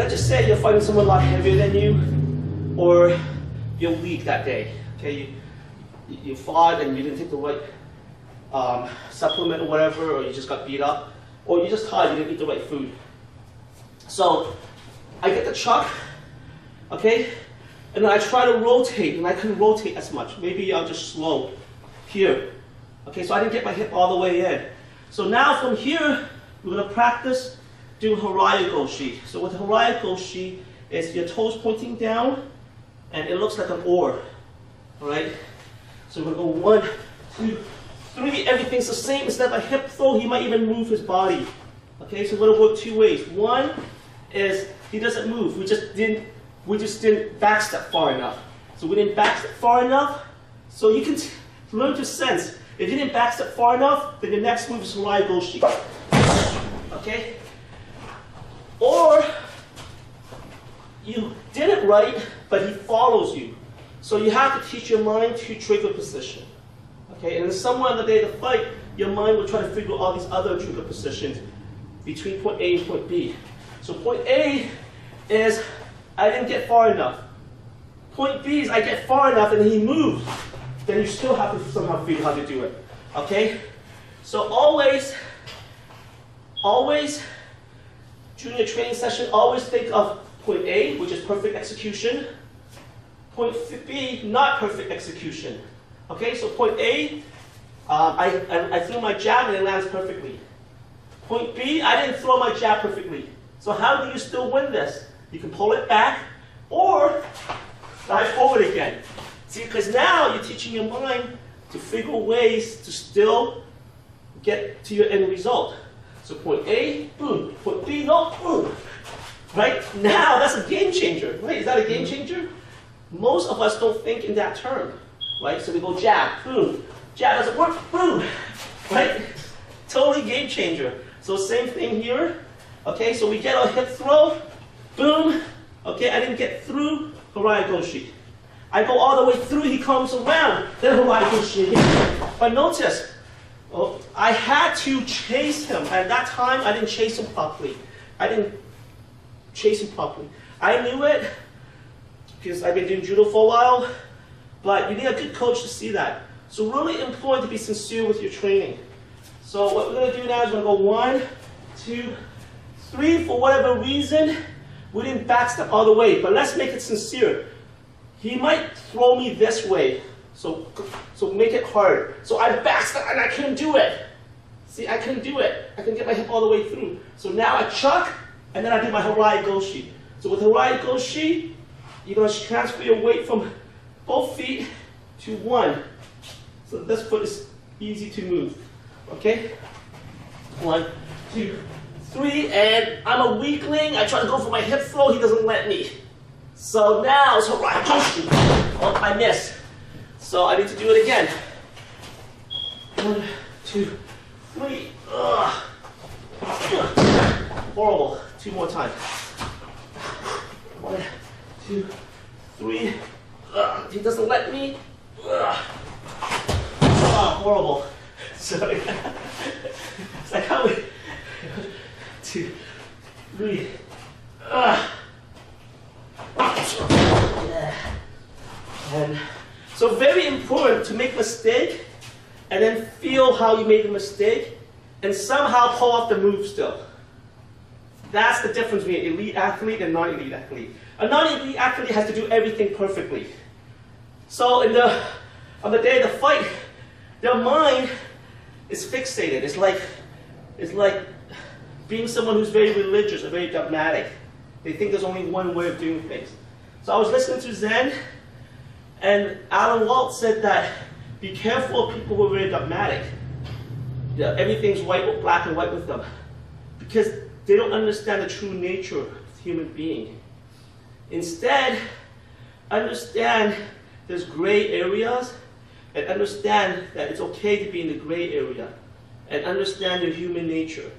let's just say you're fighting someone a lot heavier than you, or you're weak that day. Okay, you fought and you didn't take the right supplement or whatever, or you just got beat up, or you're just tired, you didn't eat the right food. So I get the chuck, okay, and then I try to rotate, and I couldn't rotate as much. Maybe I'll just slow here. Okay, so I didn't get my hip all the way in. So now from here, we're going to practice doing Hari Goshi. So with Hari Goshi, is your toes pointing down, and it looks like an oar. All right? So we're going to go 1, 2, 3. Everything's the same. Instead of a hip throw, he might even move his body. Okay, so we're going to work 2 ways. One is he doesn't move. We just didn't backstep far enough. So we didn't backstep far enough. So you can learn to sense. If you didn't backstep far enough, then your next move is Hari Goshi. Okay? Or you did it right, but he follows you. So you have to teach your mind to trigger position. Okay? And then somewhere on the day of the fight, your mind will try to figure out all these other trigger positions between point A and point B. So point A is I didn't get far enough. Point B is I get far enough and he moves. Then you still have to somehow figure out how to do it. Okay? So always, during your training session, always think of point A, which is perfect execution. Point B, not perfect execution. Okay, so point A, I threw my jab and it lands perfectly. Point B, I didn't throw my jab perfectly. So how do you still win this? You can pull it back or dive forward again. See, because now you're teaching your mind to figure ways to still get to your end result. So point A, boom. Point B, no, boom. Right? Now, that's a game changer. Right? Is that a game changer? Most of us don't think in that term. Right? So we go jab, boom. Jab doesn't work, boom. Right? Totally game changer. So same thing here. Okay, so we get our hip throw, boom. Okay, I didn't get through, Hari Goshi. I go all the way through, he comes around, then Hari Goshi again. But notice, I had to chase him. At that time, I didn't chase him properly. I knew it because I've been doing judo for a while, but you need a good coach to see that. So really important to be sincere with your training. So what we're going to do now is we're going to go 1, 2, 3. For whatever reason, we didn't backstep all the way, but let's make it sincere. He might throw me this way, so make it hard. So I backstep and I couldn't do it. See, I couldn't do it. I couldn't get my hip all the way through. So now I chuck, and then I do my Hari Goshi. So with Hari Goshi, you're going to transfer your weight from both feet to one. So this foot is easy to move. Okay? 1, 2, 3, and I'm a weakling. I try to go for my hip throw, he doesn't let me. So now it's Hari Goshi. Oh, I missed. So I need to do it again. 1, 2, 3. Ugh. Horrible. 2 more times. 1, 2, 3. He doesn't let me. Horrible. Sorry. It's like how we. 2, 3. And so very important to make a mistake and then feel how you made the mistake and somehow pull off the move still. That's the difference between elite athlete and non-elite athlete. A non-elite athlete has to do everything perfectly. So on the day of the fight, their mind is fixated. It's like being someone who's very religious or very dogmatic. They think there's only one way of doing things. So I was listening to Zen, and Alan Walt said that be careful of people who are very dogmatic. Yeah, everything's white, black and white with them. Because they don't understand the true nature of the human being. Instead, understand there's gray areas, and understand that it's okay to be in the gray area. And understand your human nature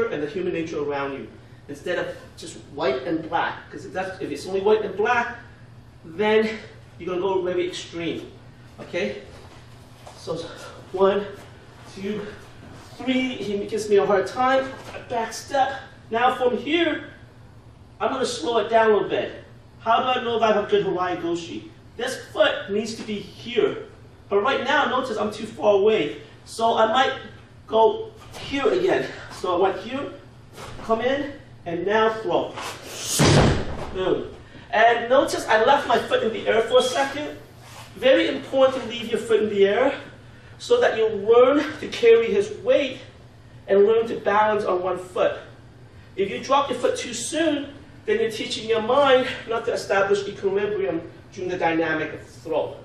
and the human nature around you. Instead of just white and black. Because if it's only white and black, then you're going to go very extreme. Okay? So 1, 2, 3. He gives me a hard time. I back step. Now from here, I'm going to slow it down a little bit. How do I know if I have good Hari Goshi? This foot needs to be here. But right now, notice I'm too far away. So I might go here again. So I went here, come in, and now throw. Boom. And notice I left my foot in the air for a second. Very important to leave your foot in the air so that you learn to carry his weight and learn to balance on one foot. If you drop your foot too soon, then you're teaching your mind not to establish equilibrium during the dynamic of throw.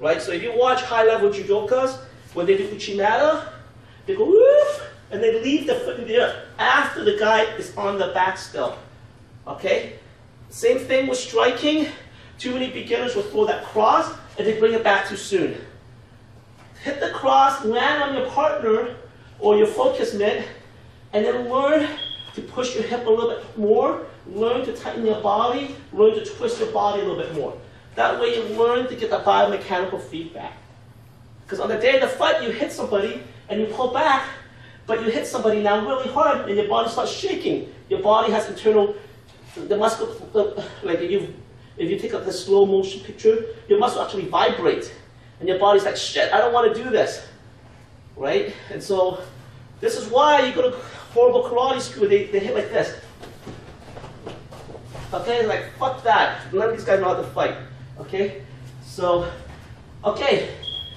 Right? So if you watch high-level judokas, when they do uchimata, they go woof, and they leave the foot in the air after the guy is on the back still. Okay? Same thing with striking. Too many beginners will throw that cross and they bring it back too soon. Hit the cross, land on your partner or your focus mitt, and then learn to push your hip a little bit more, learn to tighten your body, learn to twist your body a little bit more. That way you learn to get the biomechanical feedback. Because on the day of the fight, you hit somebody and you pull back, but you hit somebody now really hard and your body starts shaking. Your body has internal, the muscle, like if you take the slow motion picture, your muscle actually vibrates. And your body's like, shit, I don't want to do this. Right? And so, this is why you go to horrible karate school, they hit like this. Okay, like, fuck that. None of these guys know how to fight. Okay? So, okay.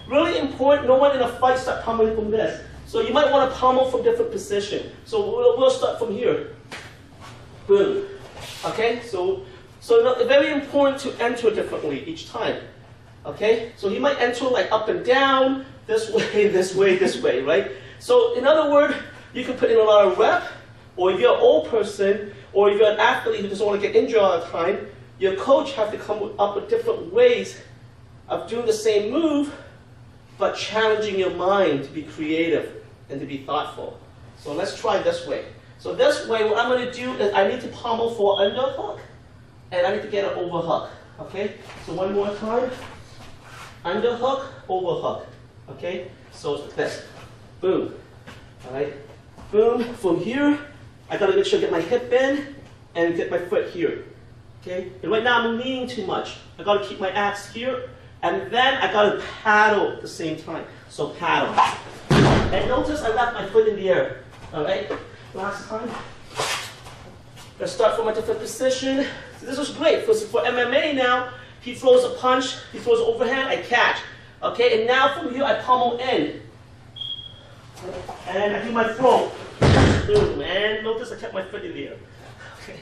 Really important, no one in a fight start pummeling from this. So you might want to pummel from different position. So we'll start from here. Boom. Okay? So very important to enter differently each time. Okay? So he might enter like up and down, this way, this way, this way, right? So in other words, you can put in a lot of rep, or if you're an old person, or if you're an athlete who doesn't want to get injured all the time, your coach has to come up with different ways of doing the same move, but challenging your mind to be creative and to be thoughtful. So let's try this way. So this way, what I'm going to do is I need to pommel for underhook, and I need to get an overhook. Okay? So one more time. Underhook, overhook. Okay? So it's like this. Boom. Alright? Boom. From here, I got to make sure I get my hip in and get my foot here. Okay? And right now I'm leaning too much. I got to keep my axe here, and then I got to paddle at the same time. So paddle. And notice I left my foot in the air. Alright? Last time. Let's start from a different position. So this was great. For MMA now, he throws a punch, he throws an overhand, I catch. Okay, and now from here I pommel in. And I do my throw. Boom. And notice I kept my foot in the air. Okay.